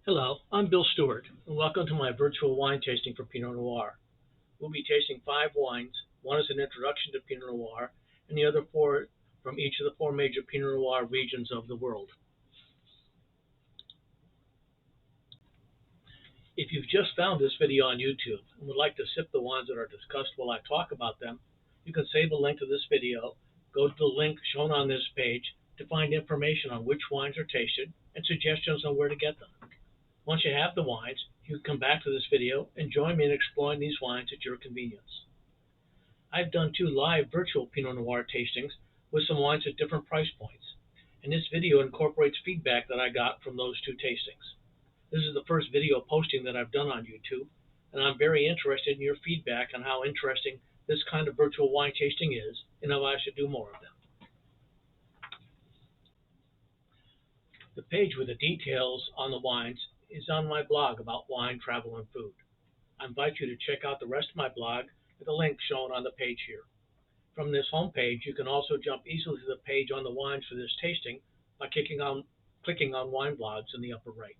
Hello, I'm Bill Stewart, and welcome to my virtual wine tasting for Pinot Noir. We'll be tasting 5 wines. One is an introduction to Pinot Noir, and the other 4 from each of the 4 major Pinot Noir regions of the world. If you've just found this video on YouTube and would like to sip the wines that are discussed while I talk about them, you can save the link to this video, go to the link shown on this page to find information on which wines are tasted and suggestions on where to get them. Once you have the wines, you can come back to this video and join me in exploring these wines at your convenience. I've done 2 live virtual Pinot Noir tastings with some wines at different price points, and this video incorporates feedback that I got from those 2 tastings. This is the first video posting that I've done on YouTube, and I'm very interested in your feedback on how interesting this kind of virtual wine tasting is and if I should do more of them. The page with the details on the wines is on my blog about wine, travel, and food. I invite you to check out the rest of my blog at the link shown on the page here. From this home page, you can also jump easily to the page on the wines for this tasting by clicking on wine blogs in the upper right.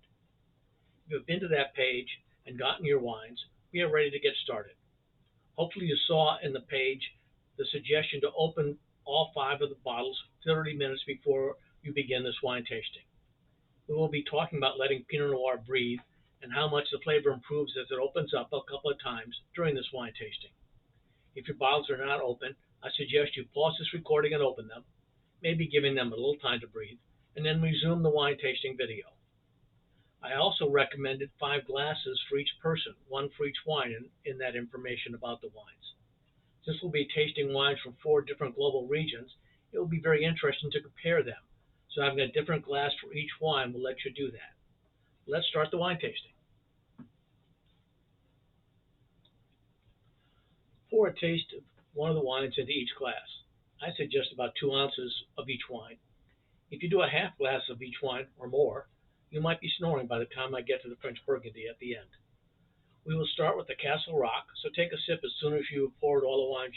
If you've been to that page and gotten your wines, we are ready to get started. Hopefully you saw in the page the suggestion to open all 5 of the bottles 30 minutes before you begin this wine tasting. We will be talking about letting Pinot Noir breathe and how much the flavor improves as it opens up a couple of times during this wine tasting. If your bottles are not open, I suggest you pause this recording and open them, maybe giving them a little time to breathe, and then resume the wine tasting video. I also recommended 5 glasses for each person, 1 for each wine in that information about the wines. Since we'll be tasting wines from 4 different global regions, it will be very interesting to compare them. So having a different glass for each wine will let you do that. Let's start the wine tasting. Pour a taste of one of the wines into each glass. I suggest about 2 ounces of each wine. If you do a half glass of each wine or more, you might be snoring by the time I get to the French Burgundy at the end. We will start with the Castle Rock, so take a sip as soon as you have poured all the wine.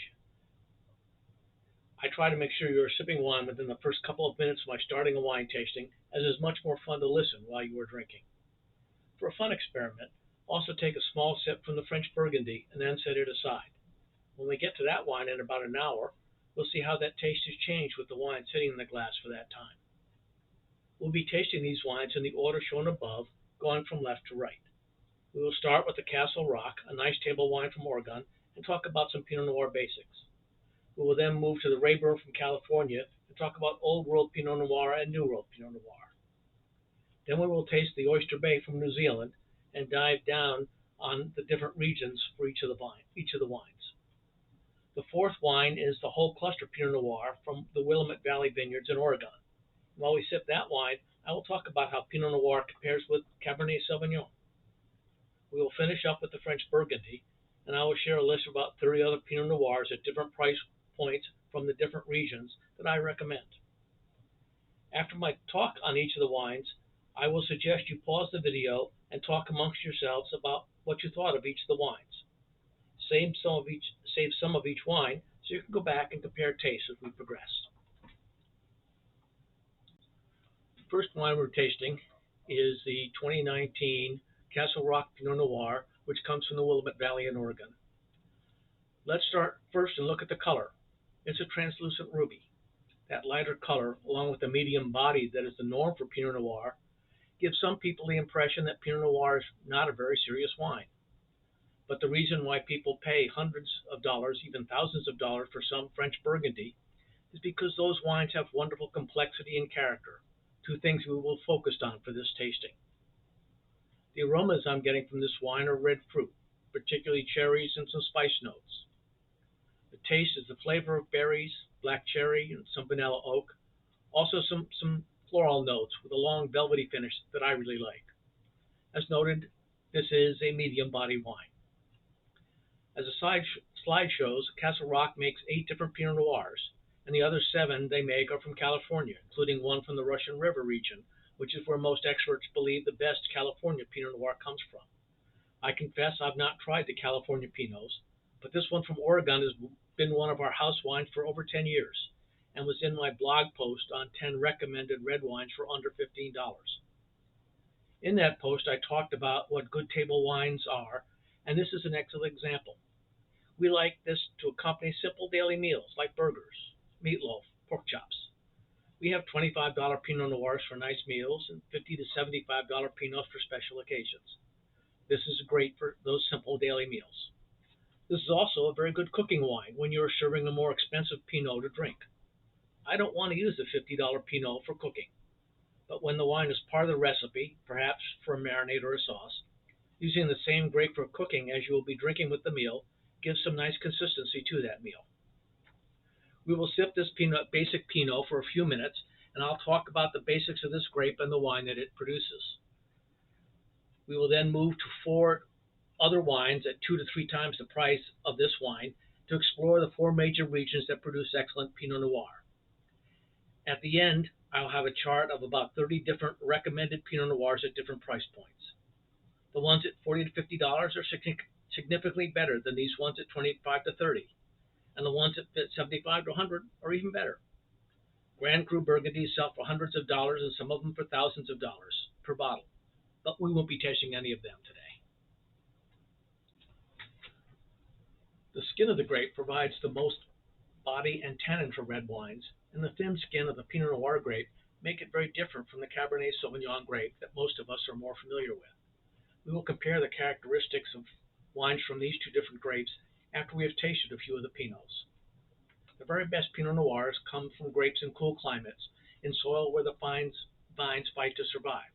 I try to make sure you are sipping wine within the first couple of minutes of my starting a wine tasting, as it is much more fun to listen while you are drinking. For a fun experiment, also take a small sip from the French Burgundy and then set it aside. When we get to that wine in about an hour, we'll see how that taste has changed with the wine sitting in the glass for that time. We'll be tasting these wines in the order shown above, going from left to right. We will start with the Castle Rock, a nice table wine from Oregon, and talk about some Pinot Noir basics. We will then move to the Rayburn from California and talk about Old World Pinot Noir and New World Pinot Noir. Then we will taste the Oyster Bay from New Zealand and dive down on the different regions for each of the wines. The 4th wine is the whole cluster Pinot Noir from the Willamette Valley Vineyards in Oregon. While we sip that wine, I will talk about how Pinot Noir compares with Cabernet Sauvignon. We will finish up with the French Burgundy, and I will share a list of about 30 other Pinot Noirs at different price points from the different regions that I recommend. After my talk on each of the wines, I will suggest you pause the video and talk amongst yourselves about what you thought of each of the wines. Save some of each wine so you can go back and compare tastes as we progress. The first wine we're tasting is the 2019 Castle Rock Pinot Noir, which comes from the Willamette Valley in Oregon. Let's start first and look at the color. It's a translucent ruby. That lighter color, along with the medium body that is the norm for Pinot Noir, gives some people the impression that Pinot Noir is not a very serious wine. But the reason why people pay hundreds of dollars, even thousands of dollars for some French Burgundy is because those wines have wonderful complexity and character, 2 things we will focus on for this tasting. The aromas I'm getting from this wine are red fruit, particularly cherries and some spice notes. The taste is the flavor of berries, black cherry, and some vanilla oak. Also some floral notes with a long velvety finish that I really like. As noted, this is a medium body wine. As the slide shows, Castle Rock makes 8 different Pinot Noirs, and the other 7 they make are from California, including 1 from the Russian River region, which is where most experts believe the best California Pinot Noir comes from. I confess I've not tried the California Pinots, but this one from Oregon has been one of our house wines for over 10 years and was in my blog post on 10 recommended red wines for under $15. In that post, I talked about what good table wines are, and this is an excellent example. We like this to accompany simple daily meals like burgers, meatloaf, pork chops. We have $25 Pinot Noirs for nice meals and $50 to $75 Pinots for special occasions. This is great for those simple daily meals. This is also a very good cooking wine when you are serving a more expensive Pinot to drink. I don't want to use the $50 Pinot for cooking, but when the wine is part of the recipe, perhaps for a marinade or a sauce, using the same grape for cooking as you will be drinking with the meal gives some nice consistency to that meal. We will sip this basic Pinot for a few minutes, and I'll talk about the basics of this grape and the wine that it produces. We will then move to four other wines at 2 to 3 times the price of this wine to explore the four major regions that produce excellent Pinot Noir. At the end, I'll have a chart of about 30 different recommended Pinot Noirs at different price points. The ones at $40 to $50 are significantly better than these ones at 25 to 30, and the ones at 75 to 100 are even better. Grand Cru Burgundies sell for hundreds of dollars and some of them for thousands of dollars per bottle, but we won't be tasting any of them today. The skin of the grape provides the most body and tannin for red wines, and the thin skin of the Pinot Noir grape make it very different from the Cabernet Sauvignon grape that most of us are more familiar with. We will compare the characteristics of wines from these two different grapes after we have tasted a few of the Pinots. The very best Pinot Noirs come from grapes in cool climates, in soil where the vines fight to survive.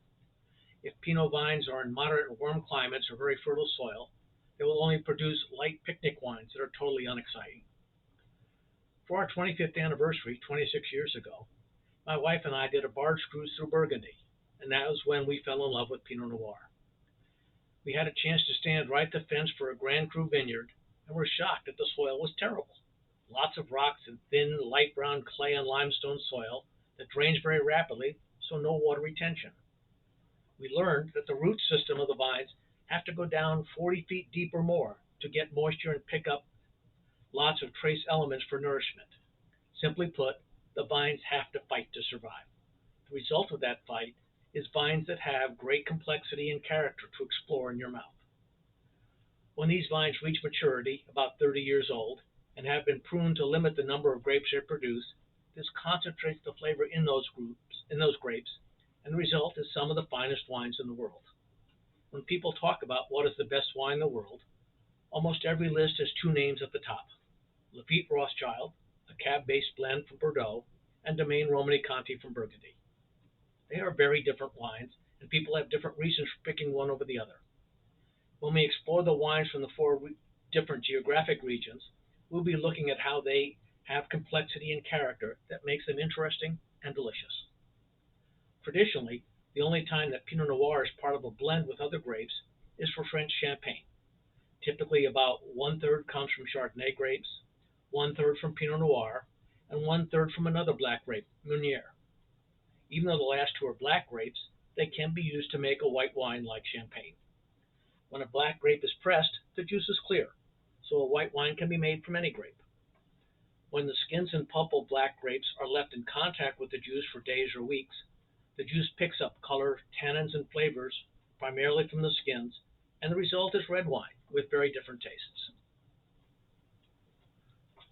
If Pinot vines are in moderate or warm climates or very fertile soil, they will only produce light picnic wines that are totally unexciting. For our 25th anniversary, 26 years ago, my wife and I did a barge cruise through Burgundy, and that was when we fell in love with Pinot Noir. We had a chance to stand right at the fence for a Grand Cru vineyard, and were shocked that the soil was terrible. Lots of rocks and thin, light brown clay and limestone soil that drains very rapidly, so no water retention. We learned that the root system of the vines have to go down 40 feet deep or more to get moisture and pick up lots of trace elements for nourishment. Simply put, the vines have to fight to survive. The result of that fight is vines that have great complexity and character to explore in your mouth. When these vines reach maturity, about 30 years old, and have been pruned to limit the number of grapes they produce, this concentrates the flavor in those grapes, and the result is some of the finest wines in the world. When people talk about what is the best wine in the world, almost every list has two names at the top: Lafite Rothschild, a cab-based blend from Bordeaux, and Domaine Romanée-Conti from Burgundy. They are very different wines, and people have different reasons for picking one over the other. When we explore the wines from the four different geographic regions, we'll be looking at how they have complexity and character that makes them interesting and delicious. Traditionally, the only time that Pinot Noir is part of a blend with other grapes is for French Champagne. Typically about 1/3 comes from Chardonnay grapes, 1/3 from Pinot Noir, and 1/3 from another black grape, Meunier. Even though the last two are black grapes, they can be used to make a white wine like Champagne. When a black grape is pressed, the juice is clear, so a white wine can be made from any grape. When the skins and pulp of black grapes are left in contact with the juice for days or weeks, the juice picks up color, tannins, and flavors, primarily from the skins, and the result is red wine with very different tastes.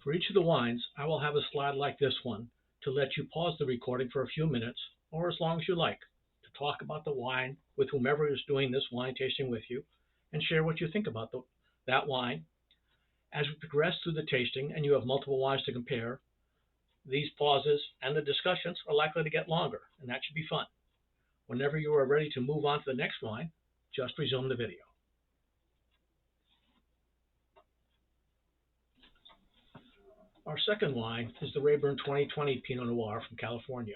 For each of the wines, I will have a slide like this one to let you pause the recording for a few minutes, or as long as you like, to talk about the wine with whomever is doing this wine tasting with you, and share what you think about that wine. As we progress through the tasting and you have multiple wines to compare, these pauses and the discussions are likely to get longer, and that should be fun. Whenever you are ready to move on to the next wine, just resume the video. Our second wine is the Rayburn 2020 Pinot Noir from California.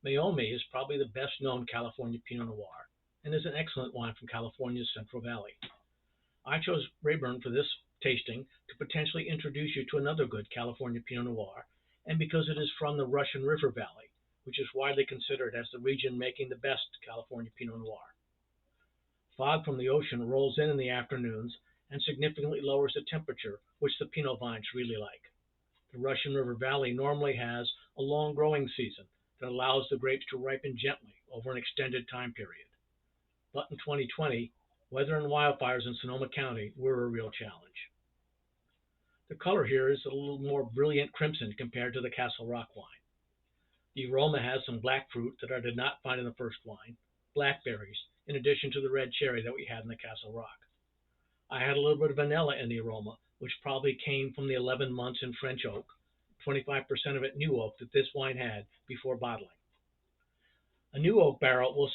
Meiomi is probably the best known California Pinot Noir and is an excellent wine from California's Central Valley. I chose Rayburn for this tasting to potentially introduce you to another good California Pinot Noir, and because it is from the Russian River Valley, which is widely considered as the region making the best California Pinot Noir. Fog from the ocean rolls in the afternoons and significantly lowers the temperature, which the Pinot vines really like. The Russian River Valley normally has a long growing season that allows the grapes to ripen gently over an extended time period. But in 2020, weather and wildfires in Sonoma County were a real challenge. The color here is a little more brilliant crimson compared to the Castle Rock wine. The aroma has some black fruit that I did not find in the first wine, blackberries, in addition to the red cherry that we had in the Castle Rock. I had a little bit of vanilla in the aroma, which probably came from the 11 months in French oak, 25% of it new oak that this wine had before bottling. A new oak barrel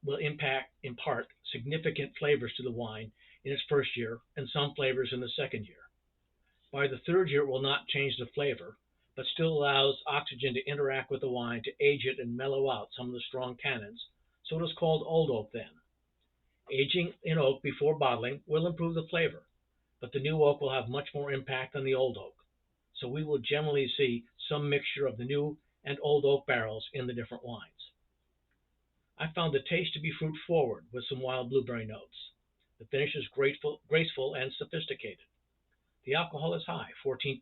will impart significant flavors to the wine in its first year and some flavors in the second year. By the third year, it will not change the flavor, but still allows oxygen to interact with the wine to age it and mellow out some of the strong tannins, so it is called old oak then. Aging in oak before bottling will improve the flavor, but the new oak will have much more impact than the old oak, so we will generally see some mixture of the new and old oak barrels in the different wines. I found the taste to be fruit forward with some wild blueberry notes. The finish is graceful and sophisticated. The alcohol is high, 14%.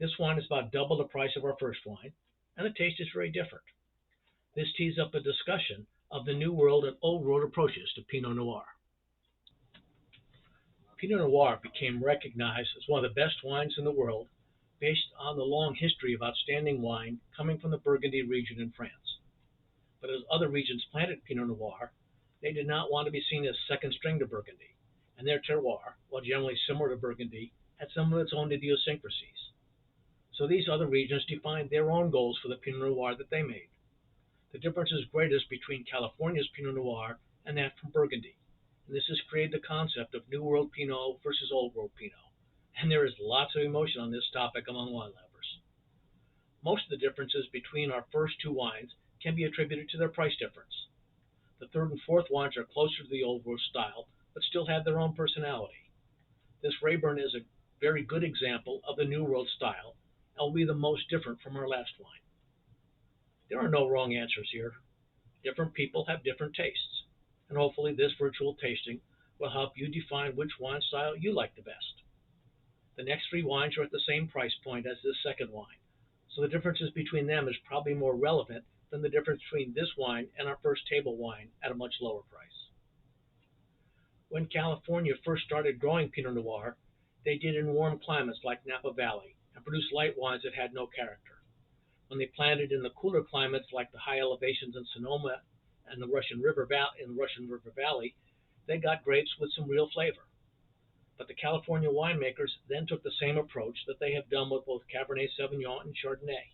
This wine is about double the price of our first wine, and the taste is very different. This tees up a discussion of the New World and Old World approaches to Pinot Noir. Pinot Noir became recognized as one of the best wines in the world based on the long history of outstanding wine coming from the Burgundy region in France. But as other regions planted Pinot Noir, they did not want to be seen as second string to Burgundy, and their terroir, while generally similar to Burgundy, had some of its own idiosyncrasies. So these other regions defined their own goals for the Pinot Noir that they made. The difference is greatest between California's Pinot Noir and that from Burgundy, and this has created the concept of New World Pinot versus Old World Pinot, and there is lots of emotion on this topic among wine lovers. Most of the differences between our first two wines can be attributed to their price difference. The third and fourth wines are closer to the Old World style, but still have their own personality. This Rayburn is a very good example of the New World style, and will be the most different from our last wine. There are no wrong answers here. Different people have different tastes, and hopefully this virtual tasting will help you define which wine style you like the best. The next three wines are at the same price point as this second wine, so the differences between them is probably more relevant than the difference between this wine and our first table wine at a much lower price. When California first started growing Pinot Noir, they did in warm climates like Napa Valley and produced light wines that had no character. When they planted in the cooler climates like the high elevations in Sonoma and the Russian River Valley, they got grapes with some real flavor. But the California winemakers then took the same approach that they have done with both Cabernet Sauvignon and Chardonnay.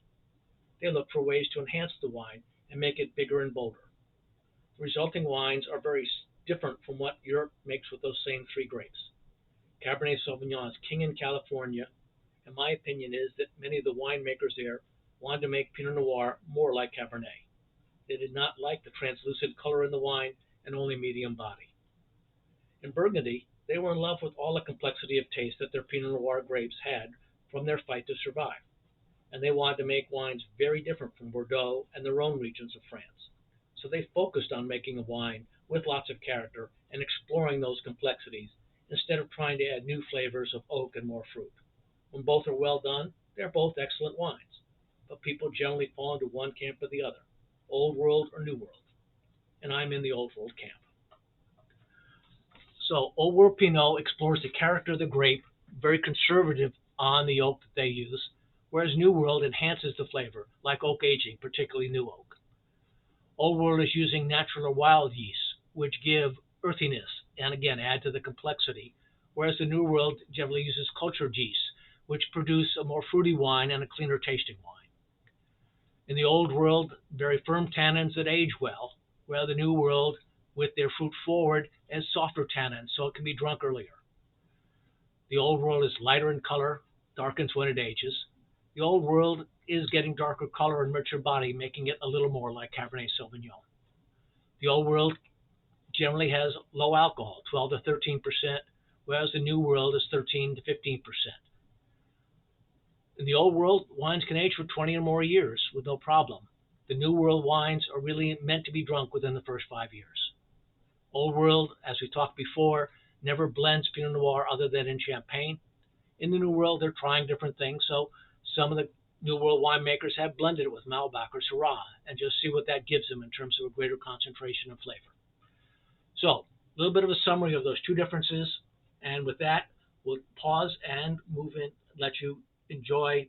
They look for ways to enhance the wine and make it bigger and bolder. The resulting wines are very different from what Europe makes with those same three grapes. Cabernet Sauvignon is king in California, and my opinion is that many of the winemakers there wanted to make Pinot Noir more like Cabernet. They did not like the translucent color in the wine and only medium body. In Burgundy, they were in love with all the complexity of taste that their Pinot Noir grapes had from their fight to survive, and they wanted to make wines very different from Bordeaux and their own regions of France. So they focused on making a wine with lots of character and exploring those complexities instead of trying to add new flavors of oak and more fruit. When both are well done, they're both excellent wines, but people generally fall into one camp or the other, Old World or New World, and I'm in the Old World camp. So Old World Pinot explores the character of the grape, very conservative on the oak that they use, whereas New World enhances the flavor, like oak aging, particularly new oak. Old World is using natural or wild yeasts, which give earthiness and again add to the complexity, whereas the New World generally uses cultured yeasts, which produce a more fruity wine and a cleaner tasting wine. In the Old World, very firm tannins that age well, where the New World, with their fruit forward, has softer tannins, so it can be drunk earlier. The Old World is lighter in color, darkens when it ages. The Old World is getting darker color and richer body, making it a little more like Cabernet Sauvignon. The Old World generally has low alcohol, 12 to 13%, whereas the New World is 13 to 15%. In the Old World, wines can age for 20 or more years with no problem. The New World wines are really meant to be drunk within the first 5 years. Old World, as we talked before, never blends Pinot Noir other than in Champagne. In the New World, they're trying different things, so some of the New World winemakers have blended it with Malbec or Syrah and just see what that gives them in terms of a greater concentration of flavor. So, a little bit of a summary of those two differences, and with that, we'll pause and move in, let you enjoy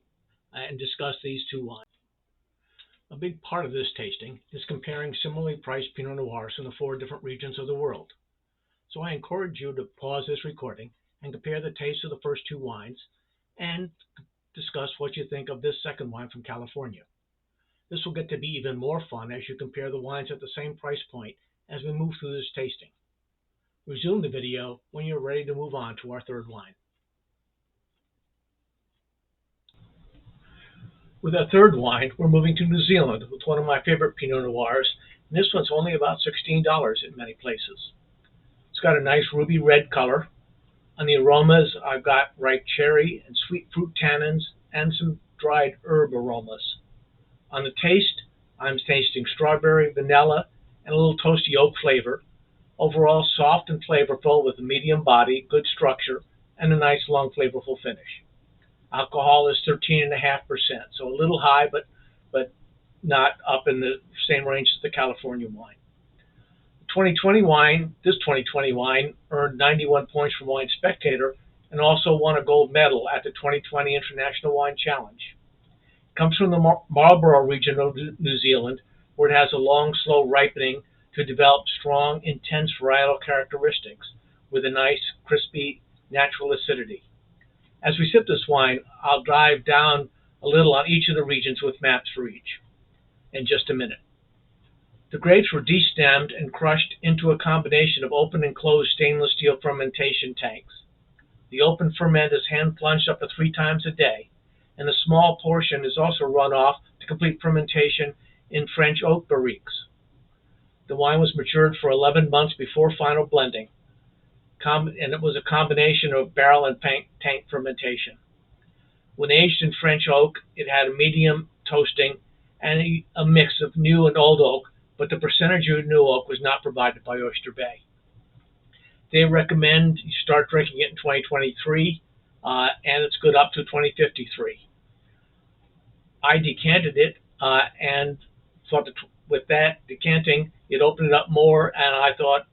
and discuss these two wines. A big part of this tasting is comparing similarly priced Pinot Noirs from the 4 different regions of the world. So I encourage you to pause this recording and compare the taste of the first two wines and discuss what you think of this second wine from California. This will get to be even more fun as you compare the wines at the same price point as we move through this tasting. Resume the video when you're ready to move on to our third wine. With our third wine, we're moving to New Zealand with one of my favorite Pinot Noirs, and this one's only about $16 in many places. It's got a nice ruby red color. On the aromas, I've got ripe cherry and sweet fruit tannins and some dried herb aromas. On the taste, I'm tasting strawberry, vanilla, and a little toasty oak flavor. Overall, soft and flavorful with a medium body, good structure, and a nice long flavorful finish. Alcohol is 13.5%, so a little high, but not up in the same range as the California wine. This 2020 wine earned 91 points from Wine Spectator and also won a gold medal at the 2020 International Wine Challenge. It comes from the Marlborough region of New Zealand, where it has a long, slow ripening to develop strong, intense varietal characteristics with a nice, crispy, natural acidity. As we sip this wine, I'll dive down a little on each of the regions with maps for each in just a minute. The grapes were destemmed and crushed into a combination of open and closed stainless steel fermentation tanks. The open ferment is hand plunged up to 3 times a day, and a small portion is also run off to complete fermentation in French oak barriques. The wine was matured for 11 months before final blending, and it was a combination of barrel and tank fermentation. When aged in French oak, it had a medium toasting and a mix of new and old oak, but the percentage of new oak was not provided by Oyster Bay. They recommend you start drinking it in 2023, and it's good up to 2053. I decanted it and thought that with that decanting, it opened it up more, and I thought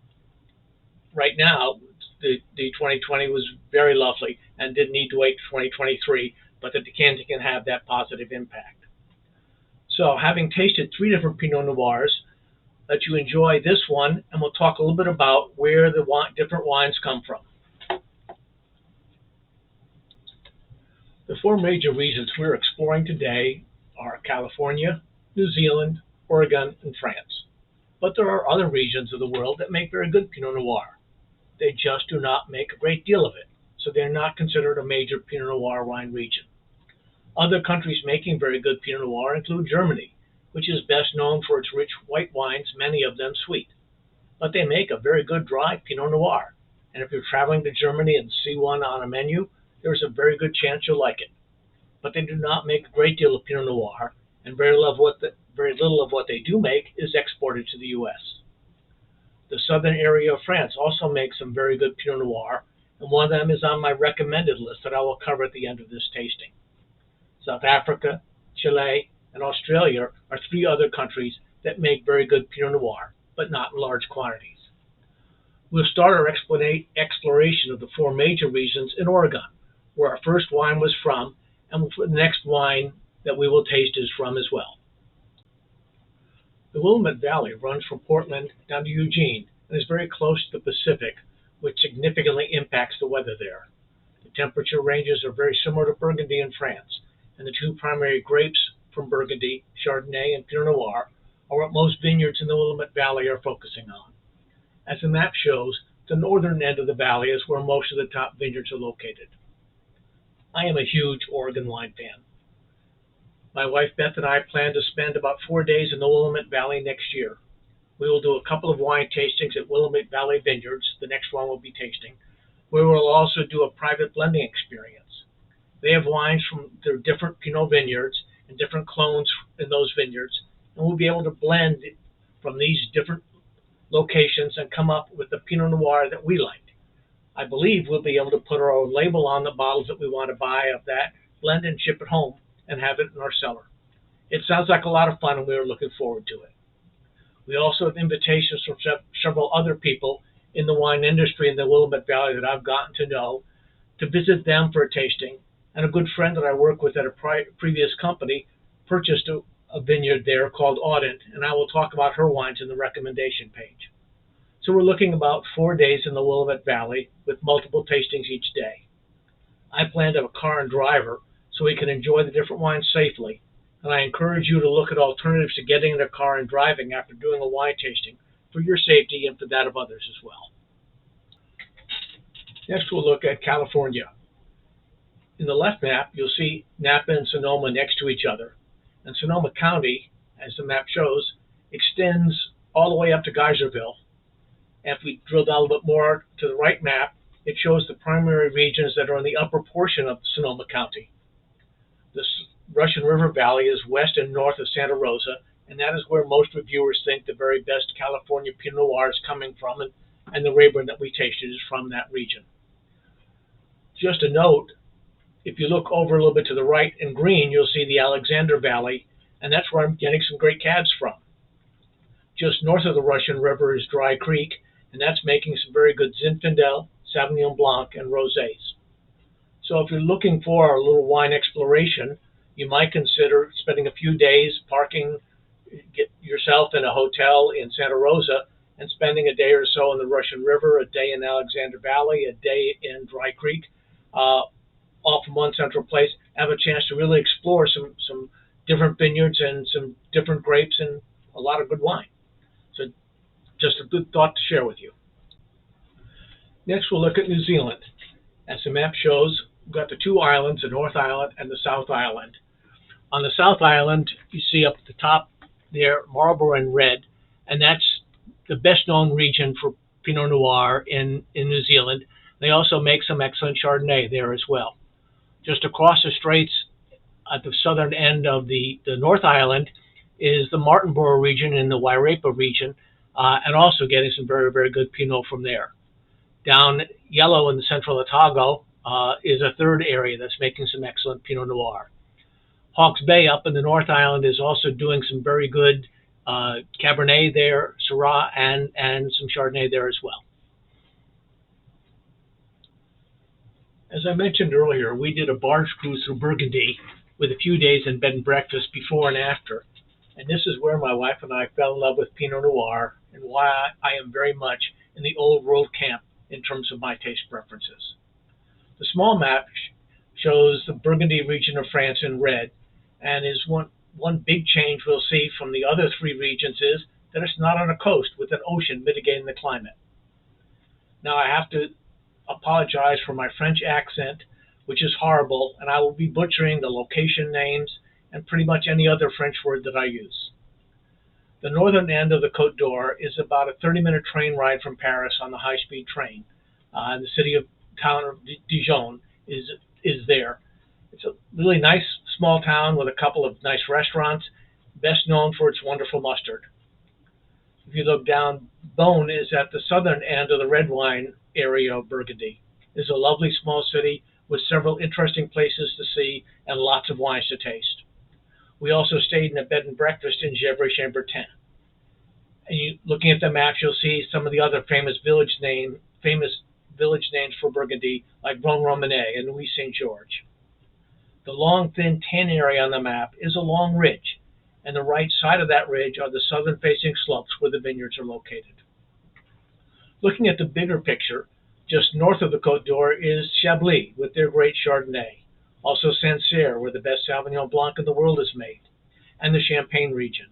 right now the 2020 was very lovely and didn't need to wait to 2023, but the decanting can have that positive impact. So having tasted 3 different Pinot Noirs, let you enjoy this one, and we'll talk a little bit about where the different wines come from. The 4 major regions we're exploring today are California, New Zealand, Oregon, and France. But there are other regions of the world that make very good Pinot Noir. They just do not make a great deal of it, so they're not considered a major Pinot Noir wine region. Other countries making very good Pinot Noir include Germany, which is best known for its rich white wines, many of them sweet. But they make a very good dry Pinot Noir, and if you're traveling to Germany and see one on a menu, there's a very good chance you'll like it. But they do not make a great deal of Pinot Noir, and very little of what they do make is exported to the U.S. The southern area of France also makes some very good Pinot Noir, and one of them is on my recommended list that I will cover at the end of this tasting. South Africa, Chile, and Australia are 3 other countries that make very good Pinot Noir, but not in large quantities. We'll start our exploration of the 4 major regions in Oregon, where our first wine was from, and the next wine that we will taste is from as well. The Willamette Valley runs from Portland down to Eugene and is very close to the Pacific, which significantly impacts the weather there. The temperature ranges are very similar to Burgundy in France, and the 2 primary grapes from Burgundy, Chardonnay and Pinot Noir, are what most vineyards in the Willamette Valley are focusing on. As the map shows, the northern end of the valley is where most of the top vineyards are located. I am a huge Oregon wine fan. My wife Beth and I plan to spend about 4 days in the Willamette Valley next year. We will do a couple of wine tastings at Willamette Valley Vineyards, the next one we'll be tasting, where we'll also do a private blending experience. They have wines from their different Pinot vineyards and different clones in those vineyards, and we'll be able to blend from these different locations and come up with the Pinot Noir that we like. I believe we'll be able to put our own label on the bottles that we want to buy of that, blend and ship it home, and have it in our cellar. It sounds like a lot of fun, and we are looking forward to it. We also have invitations from several other people in the wine industry in the Willamette Valley that I've gotten to know, to visit them for a tasting. And a good friend that I work with at a previous company purchased a vineyard there called Audent, and I will talk about her wines in the recommendation page. So we're looking about 4 days in the Willamette Valley with multiple tastings each day. I plan to have a car and driver so we can enjoy the different wines safely, and I encourage you to look at alternatives to getting in a car and driving after doing a wine tasting for your safety and for that of others as well. Next, we'll look at California. In the left map, you'll see Napa and Sonoma next to each other. And Sonoma County, as the map shows, extends all the way up to Geyserville. And if we drill down a little bit more to the right map, it shows the primary regions that are in the upper portion of Sonoma County. The Russian River Valley is west and north of Santa Rosa, and that is where most reviewers think the very best California Pinot Noir is coming from, and the Rayburn that we tasted is from that region. Just a note, if you look over a little bit to the right in green, you'll see the Alexander Valley, and that's where I'm getting some great cabs from. Just north of the Russian River is Dry Creek, and that's making some very good Zinfandel, Sauvignon Blanc, and Rosés. So if you're looking for a little wine exploration, you might consider spending a few days parking, get yourself in a hotel in Santa Rosa, and spending a day or so in the Russian River, a day in Alexander Valley, a day in Dry Creek, all from one central place, have a chance to really explore some different vineyards and some different grapes and a lot of good wine. So just a good thought to share with you. Next, we'll look at New Zealand. As the map shows, we've got the two islands, the North Island and the South Island. On the South Island, you see up at the top there, Marlborough in red, and that's the best known region for Pinot Noir in New Zealand. They also make some excellent Chardonnay there as well. Just across the straits at the southern end of the North Island is the Martinborough region in the Wairarapa region, and also getting some very, very good Pinot from there. Down yellow in the central Otago is a third area that's making some excellent Pinot Noir. Hawke's Bay up in the North Island is also doing some very good Cabernet there, Syrah, and some Chardonnay there as well. As I mentioned earlier, we did a barge cruise through Burgundy with a few days in bed and breakfast before and after. And this is where my wife and I fell in love with Pinot Noir and why I am very much in the old world camp in terms of my taste preferences. The small map shows the Burgundy region of France in red, and is one big change we'll see from the other three regions is that it's not on a coast with an ocean mitigating the climate. Now I have to apologize for my French accent, which is horrible, and I will be butchering the location names and pretty much any other French word that I use. The northern end of the Côte d'Or is about a 30-minute train ride from Paris on the high-speed train. The town of Dijon is there. It's a really nice small town with a couple of nice restaurants, best known for its wonderful mustard. If you look down, Beaune is at the southern end of the red wine area of Burgundy. It's a lovely small city with several interesting places to see and lots of wines to taste. We also stayed in a bed and breakfast in Gevrey-Chambertin. And looking at the map, you'll see some of the other famous village names for Burgundy, like Rhone-Romanée and Louis Saint-Georges. The long, thin tan area on the map is a long ridge, and the right side of that ridge are the southern-facing slopes where the vineyards are located. Looking at the bigger picture, just north of the Côte d'Or is Chablis with their great Chardonnay, also Sancerre, where the best Sauvignon Blanc in the world is made, and the Champagne region.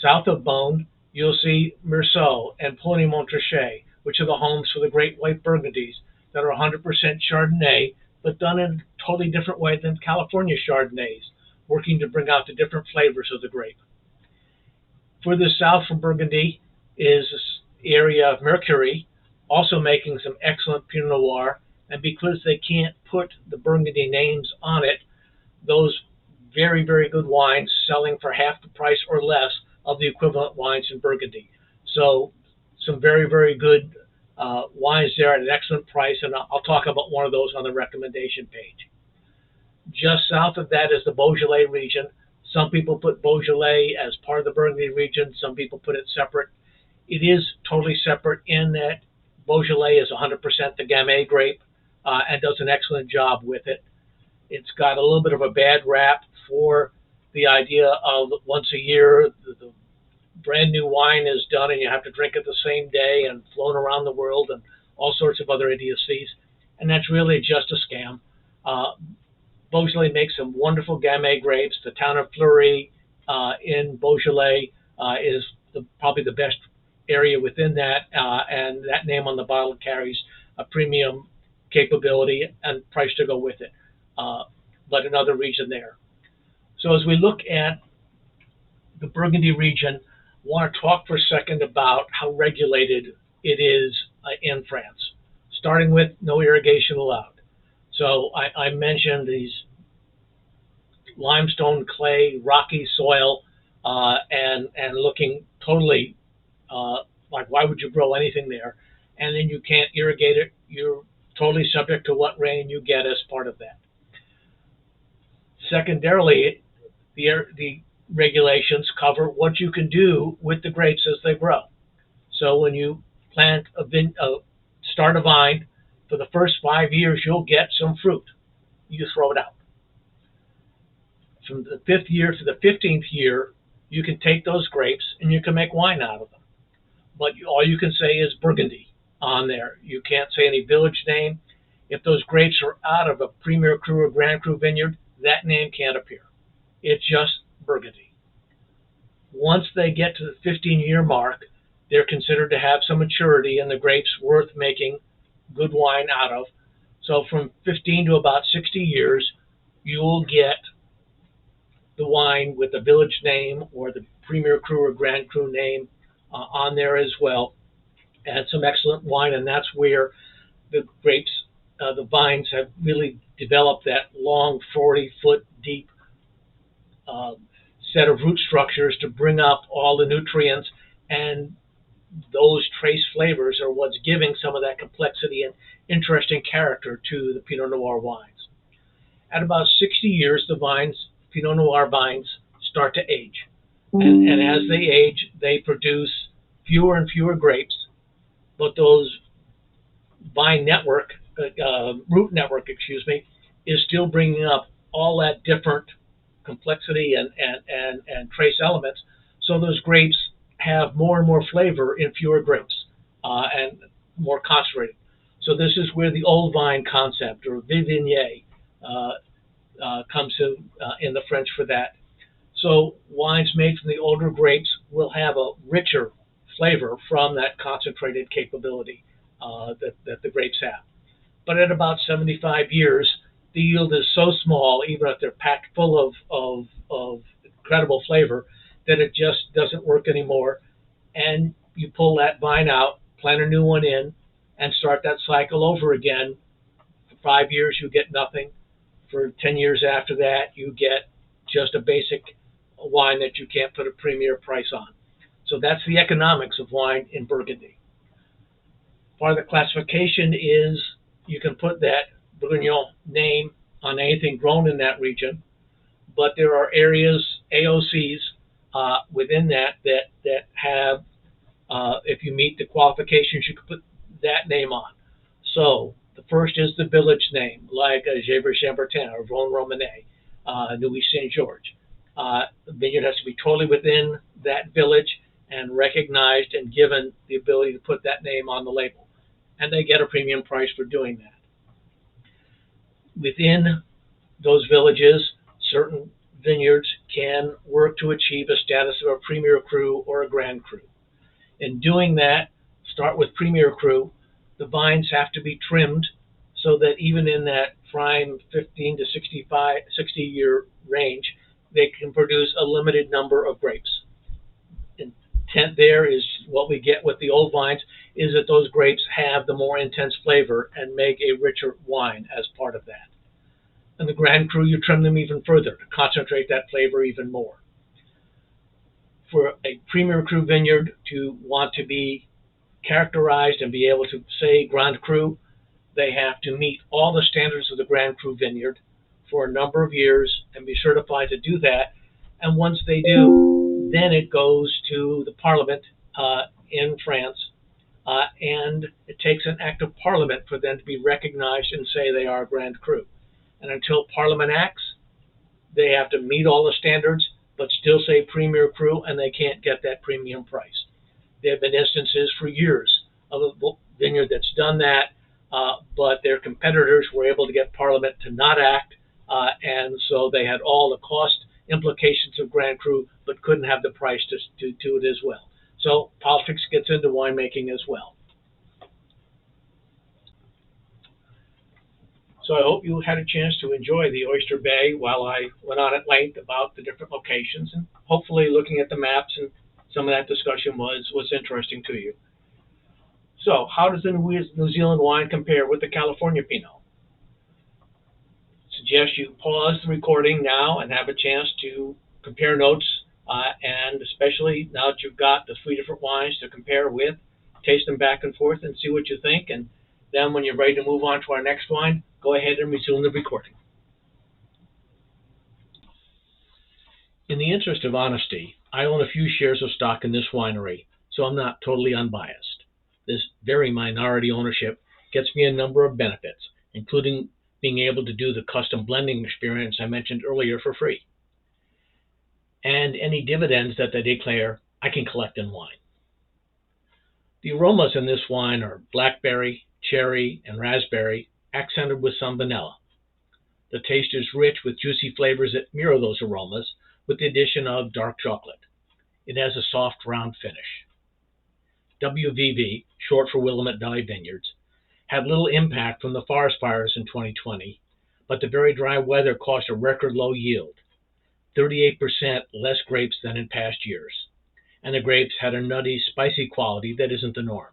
South of Beaune, you'll see Meursault and Pouilly-Montrachet, which are the homes for the great white Burgundies that are 100% Chardonnay, but done in a totally different way than California Chardonnays, working to bring out the different flavors of the grape. Further south from Burgundy is this area of Mercury, also making some excellent Pinot Noir, and because they can't put the Burgundy names on it, those very, very good wines selling for half the price or less of the equivalent wines in Burgundy. So some very, very good wines there at an excellent price, and I'll talk about one of those on the recommendation page. Just south of that is the Beaujolais region. Some people put Beaujolais as part of the Burgundy region. Some people put it separate. It is totally separate in that Beaujolais is 100% the Gamay grape and does an excellent job with it. It's got a little bit of a bad rap for the idea of once a year the brand new wine is done and you have to drink it the same day and flown around the world and all sorts of other idiocies. And that's really just a scam. Beaujolais makes some wonderful Gamay grapes. The town of Fleury in Beaujolais is probably the best area within that, and that name on the bottle carries a premium capability and price to go with it, but another region there. So as we look at the Burgundy region, I want to talk for a second about how regulated it is in France, starting with no irrigation allowed. So I mentioned these limestone, clay, rocky soil, and looking totally like why would you grow anything there? And then you can't irrigate it. You're totally subject to what rain you get as part of that. Secondarily, the regulations cover what you can do with the grapes as they grow. So when you plant start a vine, for the first 5 years you'll get some fruit. You throw it out. From the 5th year to the 15th year, you can take those grapes and you can make wine out of them. But all you can say is Burgundy on there. You can't say any village name. If those grapes are out of a Premier Cru or Grand Cru vineyard, that name can't appear. It's just Burgundy. Once they get to the 15-year mark, they're considered to have some maturity and the grapes worth making good wine out of. So from 15 to about 60 years, you will get the wine with the village name or the Premier Cru or Grand Cru name on there as well, and some excellent wine. And that's where the grapes, the vines have really developed that long 40-foot deep set of root structures to bring up all the nutrients, and those trace flavors are what's giving some of that complexity and interesting character to the Pinot Noir wines. At about 60 years, the vines, Pinot Noir vines, start to age. And as they age, they produce fewer and fewer grapes, but those vine network, root network, is still bringing up all that different complexity and trace elements. So those grapes have more and more flavor in fewer grapes and more concentrated. So this is where the old vine concept, or vivier, comes in the French for that. So wines made from the older grapes will have a richer flavor from that concentrated capability that the grapes have. But at about 75 years, the yield is so small, even if they're packed full of incredible flavor, that it just doesn't work anymore. And you pull that vine out, plant a new one in, and start that cycle over again. For 5 years, you get nothing. For 10 years after that, you get just a basic wine that you can't put a premier price on. So that's the economics of wine in Burgundy. Part of the classification is you can put that Bourguignon name on anything grown in that region, but there are areas, AOCs, within that have, if you meet the qualifications, you can put that name on. So the first is the village name, like Gevrey-Chambertin or Vosne-Romanée, Nuits Saint-Georges. The vineyard has to be totally within that village and recognized and given the ability to put that name on the label. And they get a premium price for doing that. Within those villages, certain vineyards can work to achieve a status of a Premier Cru or a Grand Cru. In doing that, start with Premier Cru. The vines have to be trimmed so that even in that prime 15 to 60 year range, they can produce a limited number of grapes. Intent there is what we get with the old vines is that those grapes have the more intense flavor and make a richer wine as part of that. And the Grand Cru, you trim them even further to concentrate that flavor even more. For a Premier Cru vineyard to want to be characterized and be able to say Grand Cru, they have to meet all the standards of the Grand Cru vineyard for a number of years and be certified to do that. And once they do, then it goes to the Parliament in France and it takes an act of Parliament for them to be recognized and say they are Grand Cru. And until Parliament acts, they have to meet all the standards, but still say Premier Cru, and they can't get that premium price. There have been instances for years of a vineyard that's done that, but their competitors were able to get Parliament to not act, and so they had all the cost implications of Grand Cru, but couldn't have the price to do it as well. So politics gets into winemaking as well. So I hope you had a chance to enjoy the Oyster Bay while I went on at length about the different locations, and hopefully looking at the maps and some of that discussion was interesting to you. So how does the New Zealand wine compare with the California Pinot? Suggest you pause the recording now and have a chance to compare notes, and especially now that you've got the 3 different wines to compare with, taste them back and forth and see what you think. And then when you're ready to move on to our next wine, go ahead and resume the recording. In the interest of honesty, I own a few shares of stock in this winery, so I'm not totally unbiased. This very minority ownership gets me a number of benefits, including being able to do the custom blending experience I mentioned earlier for free. And any dividends that they declare, I can collect in wine. The aromas in this wine are blackberry, cherry, and raspberry, accented with some vanilla. The taste is rich with juicy flavors that mirror those aromas, with the addition of dark chocolate. It has a soft, round finish. WVV, short for Willamette Valley Vineyards, had little impact from the forest fires in 2020, but the very dry weather caused a record low yield, 38% less grapes than in past years, and the grapes had a nutty, spicy quality that isn't the norm.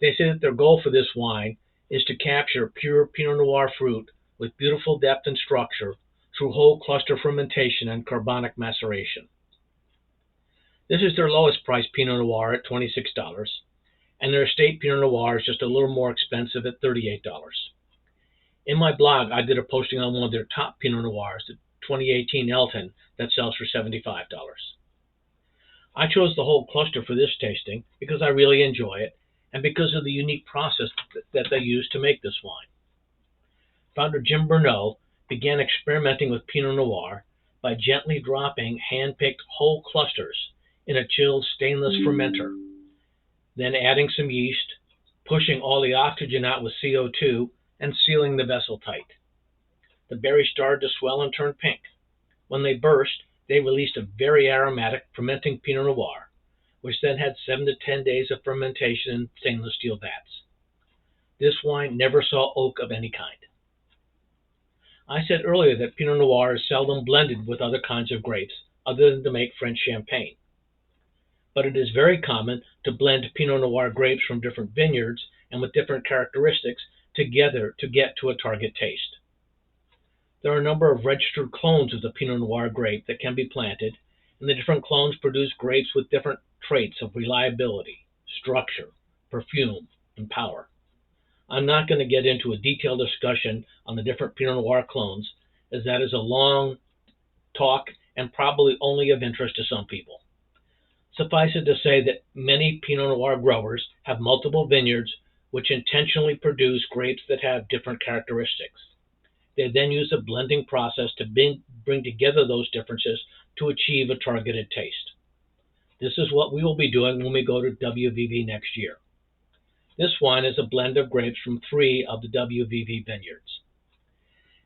They say that their goal for this wine is to capture pure Pinot Noir fruit with beautiful depth and structure through whole cluster fermentation and carbonic maceration. This is their lowest priced Pinot Noir at $26, and their estate Pinot Noir is just a little more expensive at $38. In my blog, I did a posting on one of their top Pinot Noirs, the 2018 Elton, that sells for $75. I chose the whole cluster for this tasting because I really enjoy it, and because of the unique process that they use to make this wine. Founder Jim Bernot began experimenting with Pinot Noir by gently dropping hand-picked whole clusters in a chilled stainless fermenter, then adding some yeast, pushing all the oxygen out with CO2, and sealing the vessel tight. The berries started to swell and turn pink. When they burst, they released a very aromatic fermenting Pinot Noir, which then had 7 to 10 days of fermentation in stainless steel vats. This wine never saw oak of any kind. I said earlier that Pinot Noir is seldom blended with other kinds of grapes other than to make French champagne. But it is very common to blend Pinot Noir grapes from different vineyards and with different characteristics together to get to a target taste. There are a number of registered clones of the Pinot Noir grape that can be planted, and the different clones produce grapes with different traits of reliability, structure, perfume, and power. I'm not going to get into a detailed discussion on the different Pinot Noir clones, as that is a long talk and probably only of interest to some people. Suffice it to say that many Pinot Noir growers have multiple vineyards which intentionally produce grapes that have different characteristics. They then use a blending process to bring together those differences to achieve a targeted taste. This is what we will be doing when we go to WVV next year. This wine is a blend of grapes from 3 of the WVV vineyards.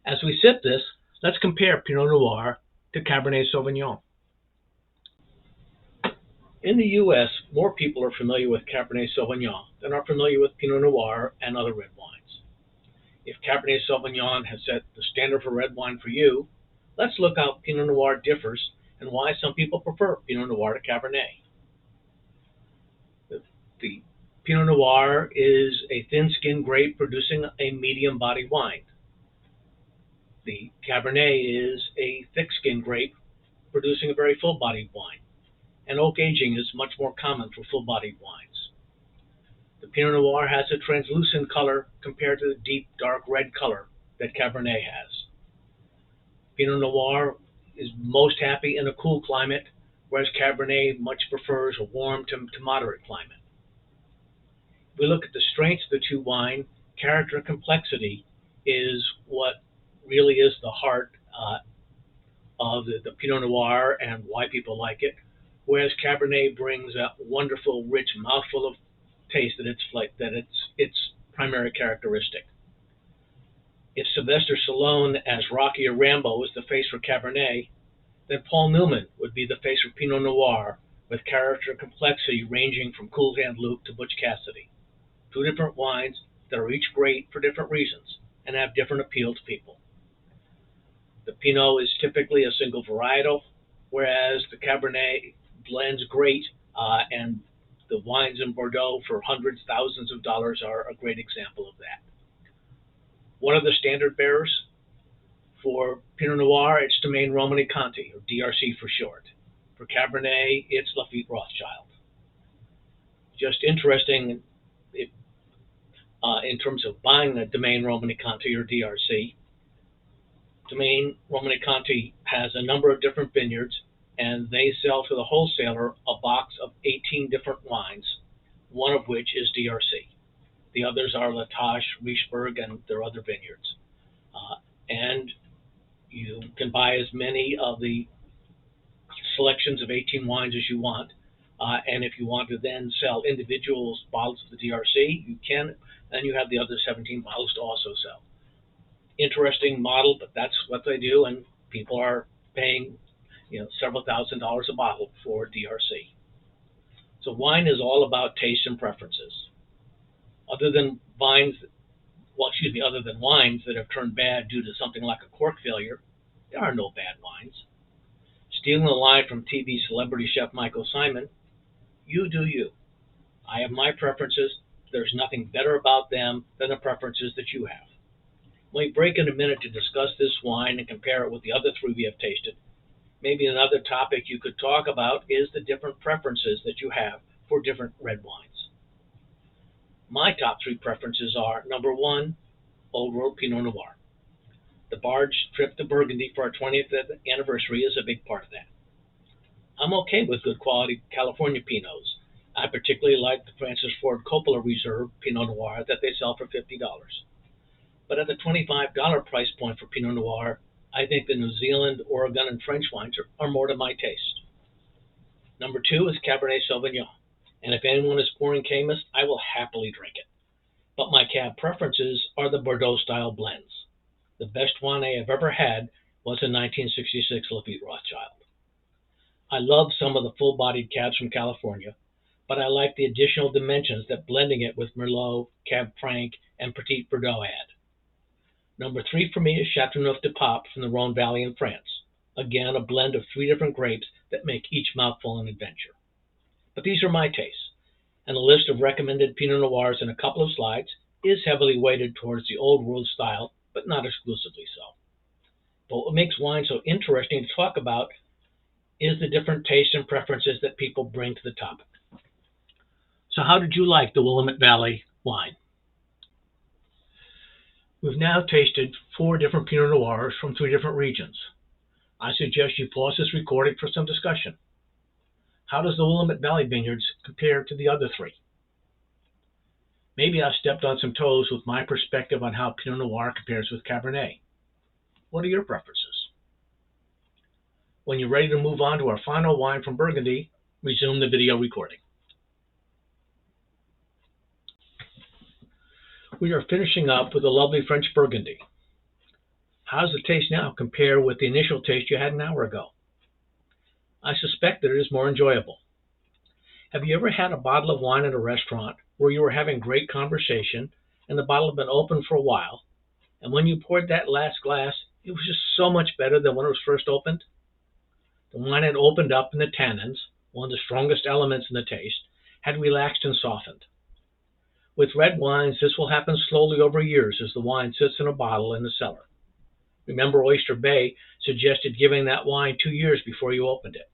As we sip this, let's compare Pinot Noir to Cabernet Sauvignon. In the U.S., more people are familiar with Cabernet Sauvignon than are familiar with Pinot Noir and other red wines. If Cabernet Sauvignon has set the standard for red wine for you, let's look how Pinot Noir differs and why some people prefer Pinot Noir to Cabernet. The Pinot Noir is a thin-skinned grape producing a medium-bodied wine. The Cabernet is a thick-skinned grape producing a very full-bodied wine. And oak aging is much more common for full-bodied wines. The Pinot Noir has a translucent color compared to the deep, dark red color that Cabernet has. Pinot Noir is most happy in a cool climate, whereas Cabernet much prefers a warm to moderate climate. We look at the strengths of the two wine. Character and complexity is what really is the heart of the Pinot Noir and why people like it. Whereas Cabernet brings a wonderful, rich mouthful of taste that its primary characteristic. If Sylvester Stallone as Rocky or Rambo is the face for Cabernet, then Paul Newman would be the face for Pinot Noir, with character and complexity ranging from Cool Hand Luke to Butch Cassidy. Two different wines that are each great for different reasons and have different appeal to people. The Pinot is typically a single varietal, whereas the Cabernet blends great, and the wines in Bordeaux for hundreds, thousands of dollars are a great example of that. One of the standard bearers for Pinot Noir, it's Domaine Romanée-Conti, or DRC for short. For Cabernet, it's Lafite Rothschild. Just interesting in terms of buying a Domaine Romanée-Conti or DRC. Domaine Romanée-Conti has a number of different vineyards, and they sell to the wholesaler a box of 18 different wines, one of which is DRC. The others are La Tâche, Richebourg, and their other vineyards. And you can buy as many of the selections of 18 wines as you want. And if you want to then sell individual bottles of the DRC, you can, and you have the other 17 bottles to also sell. Interesting model, but that's what they do, and people are paying, several $1,000s a bottle for DRC. So wine is all about taste and preferences. Other than wines that have turned bad due to something like a cork failure, there are no bad wines. Stealing a line from TV celebrity chef Michael Symon, you do you. I have my preferences. There's nothing better about them than the preferences that you have. When we break in a minute to discuss this wine and compare it with the other three we have tasted, maybe another topic you could talk about is the different preferences that you have for different red wines. My top three preferences are, number one, Old World Pinot Noir. The barge trip to Burgundy for our 20th anniversary is a big part of that. I'm okay with good quality California Pinots. I particularly like the Francis Ford Coppola Reserve Pinot Noir that they sell for $50. But at the $25 price point for Pinot Noir, I think the New Zealand, Oregon, and French wines are more to my taste. Number two is Cabernet Sauvignon. And if anyone is pouring Camus, I will happily drink it. But my cab preferences are the Bordeaux-style blends. The best wine I have ever had was a 1966 Lafite Rothschild. I love some of the full-bodied cabs from California, but I like the additional dimensions that blending it with Merlot, Cab Franc, and Petit Verdot add. Number three for me is Chateauneuf du Pape from the Rhone Valley in France. Again, a blend of three different grapes that make each mouthful an adventure. But these are my tastes, and a list of recommended Pinot Noirs in a couple of slides is heavily weighted towards the old world style, but not exclusively so. But what makes wine so interesting to talk about is the different tastes and preferences that people bring to the topic. So how did you like the Willamette Valley wine? We've now tasted 4 different Pinot Noirs from 3 different regions. I suggest you pause this recording for some discussion. How does the Willamette Valley vineyards compare to the other 3? Maybe I've stepped on some toes with my perspective on how Pinot Noir compares with Cabernet. What are your preferences? When you're ready to move on to our final wine from Burgundy, resume the video recording. We are finishing up with a lovely French Burgundy. How does the taste now compare with the initial taste you had an hour ago? I suspect that it is more enjoyable. Have you ever had a bottle of wine at a restaurant where you were having great conversation and the bottle had been open for a while, and when you poured that last glass, it was just so much better than when it was first opened? The wine had opened up and the tannins, one of the strongest elements in the taste, had relaxed and softened. With red wines, this will happen slowly over years as the wine sits in a bottle in the cellar. Remember, Oyster Bay suggested giving that wine 2 years before you opened it.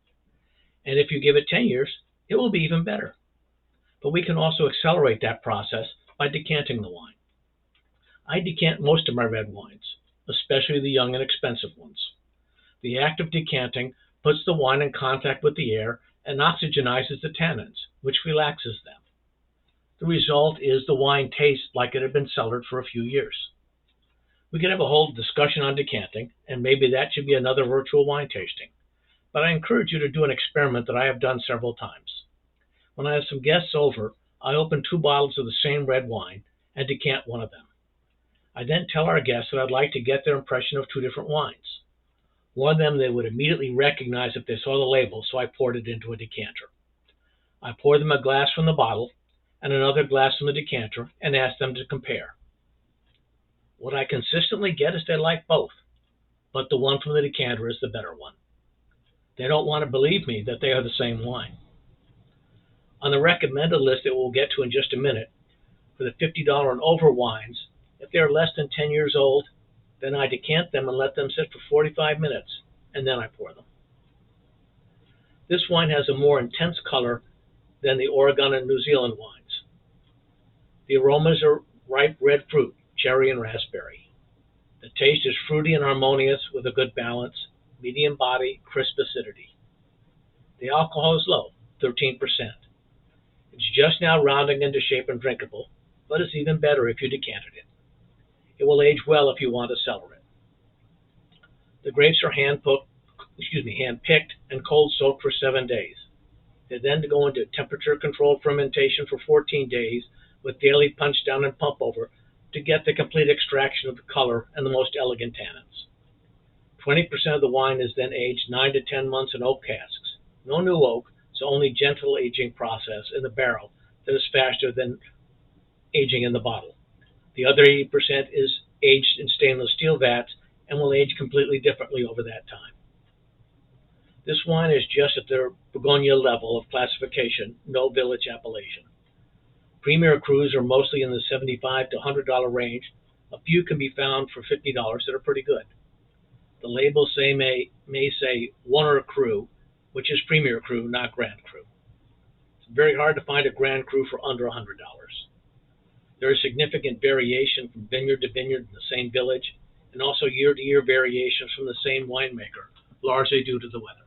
And if you give it 10 years, it will be even better. But we can also accelerate that process by decanting the wine. I decant most of my red wines, especially the young and expensive ones. The act of decanting puts the wine in contact with the air and oxygenizes the tannins, which relaxes them. The result is the wine tastes like it had been cellared for a few years. We could have a whole discussion on decanting, and maybe that should be another virtual wine tasting. But I encourage you to do an experiment that I have done several times. When I have some guests over, I open 2 bottles of the same red wine and decant one of them. I then tell our guests that I'd like to get their impression of 2 different wines. One of them they would immediately recognize if they saw the label, so I poured it into a decanter. I pour them a glass from the bottle and another glass from the decanter and ask them to compare. What I consistently get is they like both, but the one from the decanter is the better one. They don't want to believe me that they are the same wine. On the recommended list that we'll get to in just a minute, for the $50 and over wines, if they are less than 10 years old, then I decant them and let them sit for 45 minutes, and then I pour them. This wine has a more intense color than the Oregon and New Zealand wines. The aromas are ripe red fruit, cherry and raspberry. The taste is fruity and harmonious with a good balance, medium body, crisp acidity. The alcohol is low, 13%. It's just now rounding into shape and drinkable, but it's even better if you decanted it. It will age well if you want to cellar it. The grapes are hand-picked and cold soaked for 7 days. They then go into temperature-controlled fermentation for 14 days with daily punch down and pump over to get the complete extraction of the color and the most elegant tannins. 20% of the wine is then aged 9 to 10 months in oak casks. No new oak, so only gentle aging process in the barrel that is faster than aging in the bottle. The other 80% is aged in stainless steel vats and will age completely differently over that time. This wine is just at the Bourgogne level of classification, no village appellation. Premier crus are mostly in the $75 to $100 range. A few can be found for $50 that are pretty good. The labels may say Warner Cru, which is Premier Cru, not Grand Cru. It's very hard to find a Grand Cru for under $100. There is significant variation from vineyard to vineyard in the same village, and also year-to-year variations from the same winemaker, largely due to the weather.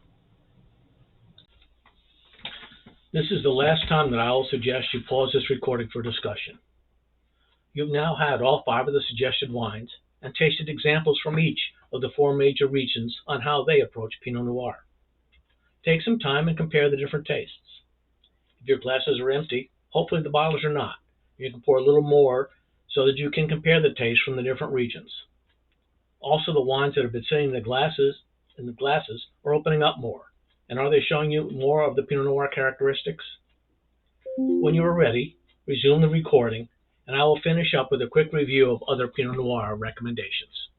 This is the last time that I will suggest you pause this recording for discussion. You've now had all 5 of the suggested wines and tasted examples from each of the 4 major regions on how they approach Pinot Noir. Take some time and compare the different tastes. If your glasses are empty, hopefully the bottles are not. You can pour a little more so that you can compare the taste from the different regions. Also, the wines that have been sitting in the glasses are opening up more. And are they showing you more of the Pinot Noir characteristics? When you are ready, resume the recording, and I will finish up with a quick review of other Pinot Noir recommendations.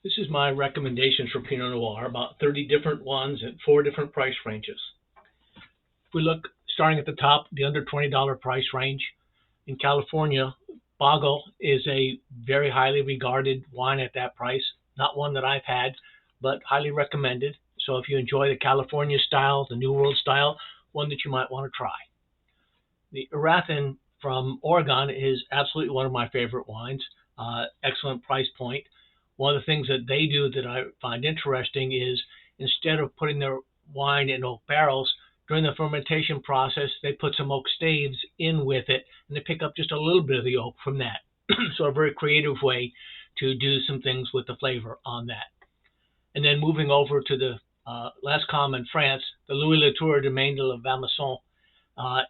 This is my recommendations for Pinot Noir, about 30 different ones at 4 different price ranges. If we look starting at the top, the under $20 price range, in California, Boggle is a very highly regarded wine at that price. Not one that I've had, but highly recommended. So if you enjoy the California style, the New World style, one that you might want to try. The Erathan from Oregon is absolutely one of my favorite wines. Excellent price point. One of the things that they do that I find interesting is instead of putting their wine in oak barrels, during the fermentation process, they put some oak staves in with it, and they pick up just a little bit of the oak from that. So a very creative way to do some things with the flavor on that. And then moving over to the last column in France, the Louis Latour Domaine de la Valmasson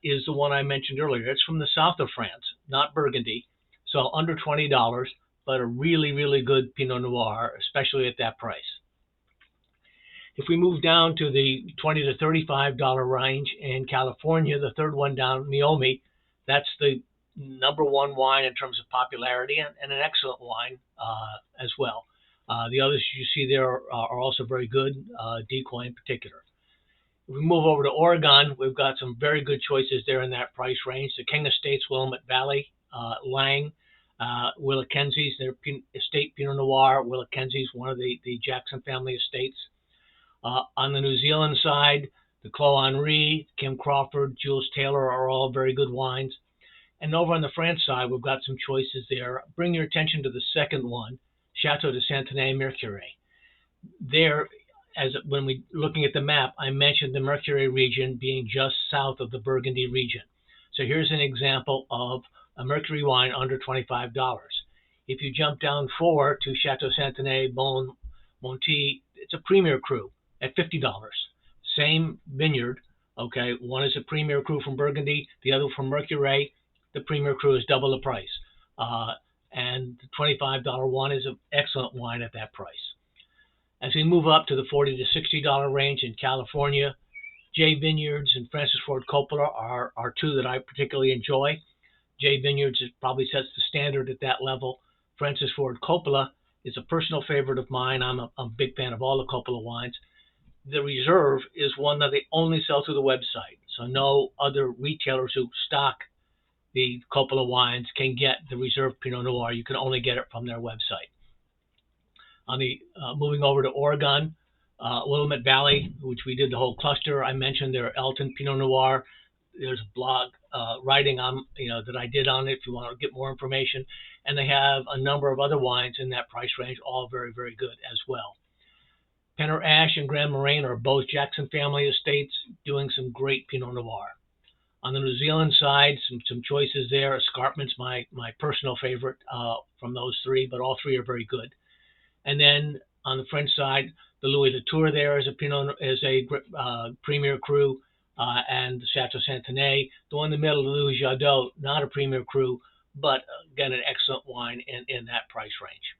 is the one I mentioned earlier. It's from the south of France, not Burgundy, so under $20, but a really, really good Pinot Noir, especially at that price. If we move down to the $20 to $35 range in California, the third one down, Meiomi, that's the #1 wine in terms of popularity and an excellent wine as well. The others you see there are also very good, Decoy in particular. If we move over to Oregon, we've got some very good choices there in that price range. The King Estates, Willamette Valley, Lang, Willett-Kenzie's, their estate Pinot Noir. Willett-Kenzie's one of the Jackson family estates. On the New Zealand side, the Clos Henri, Kim Crawford, Jules Taylor are all very good wines. And over on the France side, we've got some choices there. Bring your attention to the second one, Chateau de Santenay-Mercure. There, as when we looking at the map, I mentioned the Mercury region being just south of the Burgundy region. So here's an example of a Mercury wine under $25. If you jump down 4 to Chateau Santenay, Monty, it's a Premier Cru at $50. Same vineyard, okay? One is a Premier Cru from Burgundy, the other from Mercury. The Premier Cru is double the price. And the $25 one is an excellent wine at that price. As we move up to the $40 to $60 range in California, J Vineyards and Francis Ford Coppola are two that I particularly enjoy. J Vineyards probably sets the standard at that level. Francis Ford Coppola is a personal favorite of mine. I'm a big fan of all the Coppola wines. The Reserve is one that they only sell through the website, so no other retailers who stock the Coppola wines can get the Reserve Pinot Noir. You can only get it from their website. Moving over to Oregon, Willamette Valley, which we did the whole cluster. I mentioned their Elton Pinot Noir. There's a blog writing on that I did on it if you want to get more information. And they have a number of other wines in that price range, all very, very good as well. Penner Ash and Grand Moraine are both Jackson family estates doing some great Pinot Noir. On the New Zealand side, some choices there. Escarpment's my personal favorite from those three, but all three are very good. And then on the French side, the Louis Latour there is a Premier Cru, and the Chateau Santenay. The one in the middle, the Louis Jadot, not a Premier Cru, but again an excellent wine in that price range.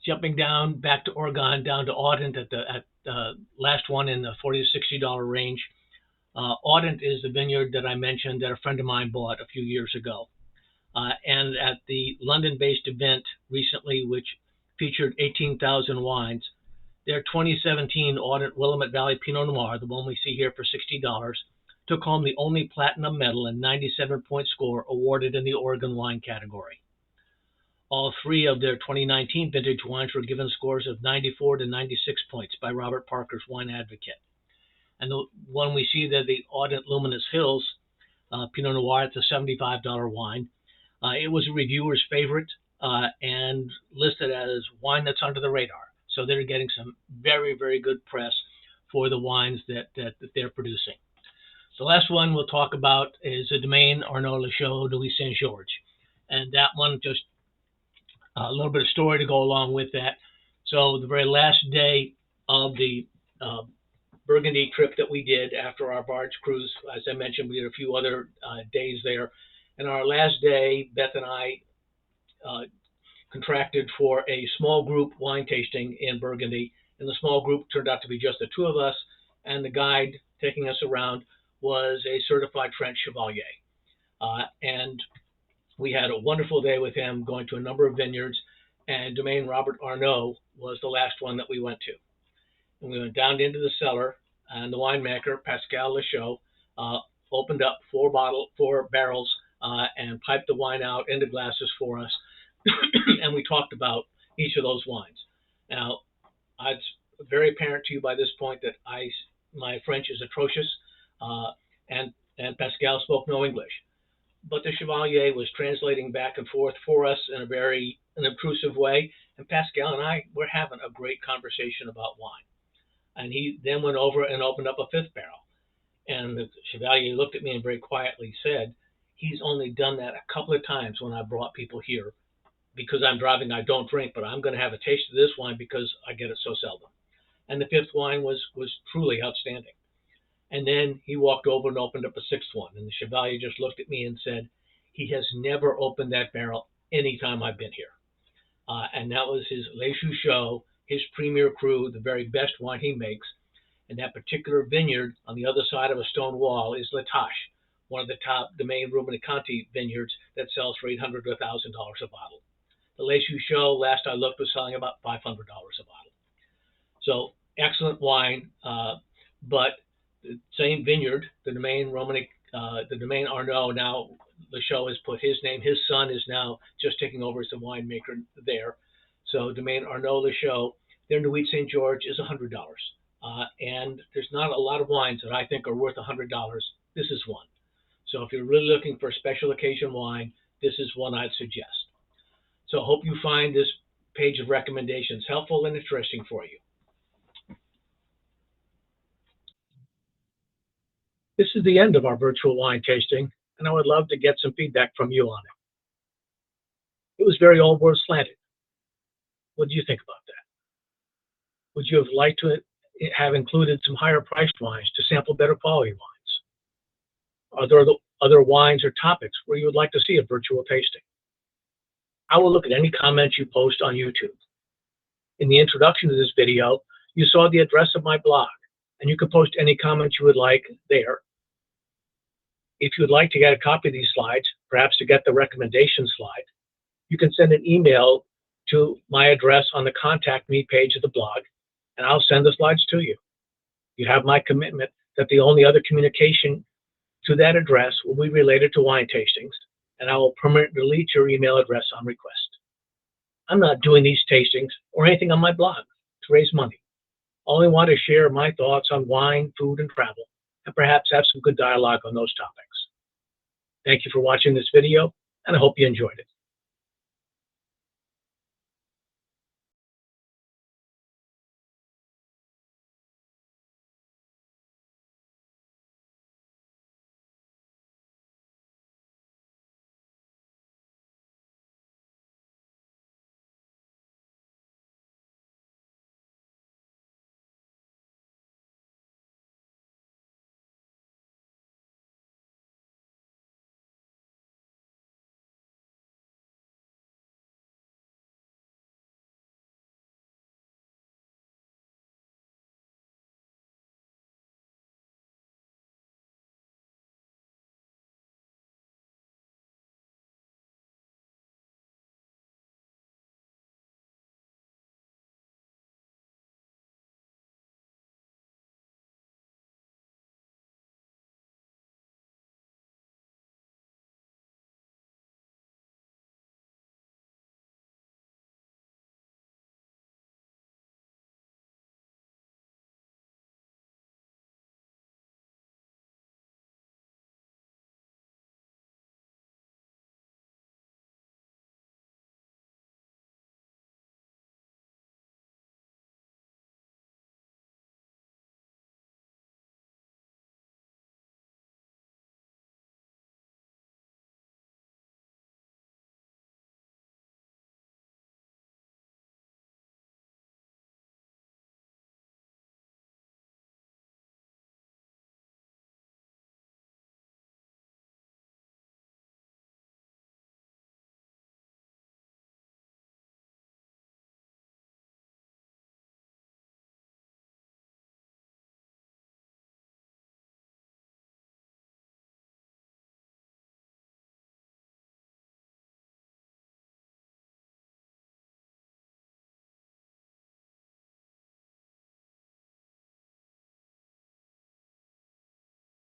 Jumping down back to Oregon, down to Audent at the last one in the $40 to $60 range. Audent is the vineyard that I mentioned that a friend of mine bought a few years ago. And at the London-based event recently, which featured 18,000 wines, their 2017 Audent Willamette Valley Pinot Noir, the one we see here for $60, took home the only platinum medal and 97-point score awarded in the Oregon wine category. All three of their 2019 vintage wines were given scores of 94 to 96 points by Robert Parker's Wine Advocate. And the one we see there, the Audent Luminous Hills Pinot Noir, it's a $75 wine. It was a reviewer's favorite and listed as wine that's under the radar. So they're getting some very, very good press for the wines that they're producing. The last one we'll talk about is the Domaine Arnaud Le Chaux Louis Saint Georges. And that one, just a little bit of story to go along with that. So the very last day of the Burgundy trip that we did after our barge cruise, as I mentioned, we did a few other days there. And our last day, Beth and I contracted for a small group wine tasting in Burgundy. And the small group turned out to be just the two of us. And the guide taking us around was a certified French chevalier. And we had a wonderful day with him, going to a number of vineyards. And Domaine Robert Arnaud was the last one that we went to. And we went down into the cellar, and the winemaker, Pascal Le Chaux, opened up four barrels and piped the wine out into glasses for us. And we talked about each of those wines. Now, it's very apparent to you by this point that my French is atrocious, and Pascal spoke no English. But the Chevalier was translating back and forth for us in a very unobtrusive way, and Pascal and I were having a great conversation about wine. And he then went over and opened up a fifth barrel. And the Chevalier looked at me and very quietly said, he's only done that a couple of times when I brought people here. Because I'm driving, I don't drink, but I'm going to have a taste of this wine because I get it so seldom. And the fifth wine was truly outstanding. And then he walked over and opened up a sixth one. And the Chevalier just looked at me and said, he has never opened that barrel any time I've been here. And that was his Les Chouchaux, his Premier Cru, the very best wine he makes. And that particular vineyard on the other side of a stone wall is La Tâche, one of the top Domaine Rumanicanti vineyards that sells for $800 to $1,000 a bottle. The Les Chouchaux, last I looked, was selling about $500 a bottle. So excellent wine, but the same vineyard, the Domaine Arnaud, now Le Chaux has put his name. His son is now just taking over as the winemaker there. So Domaine Arnaud Le Chaux, their Nuit Saint Georges is $100. And there's not a lot of wines that I think are worth $100. This is one. So if you're really looking for a special occasion wine, this is one I'd suggest. So I hope you find this page of recommendations helpful and interesting for you. This is the end of our virtual wine tasting, and I would love to get some feedback from you on it. It was very all words slanted. What do you think about that? Would you have liked to have included some higher priced wines to sample better quality wines? Are there other wines or topics where you would like to see a virtual tasting? I will look at any comments you post on YouTube. In the introduction to this video, you saw the address of my blog, and you can post any comments you would like there. If you would like to get a copy of these slides, perhaps to get the recommendation slide, you can send an email to my address on the Contact Me page of the blog, and I'll send the slides to you. You have my commitment that the only other communication to that address will be related to wine tastings, and I will permanently delete your email address on request. I'm not doing these tastings or anything on my blog to raise money. I only want to share my thoughts on wine, food, and travel, and perhaps have some good dialogue on those topics. Thank you for watching this video, and I hope you enjoyed it.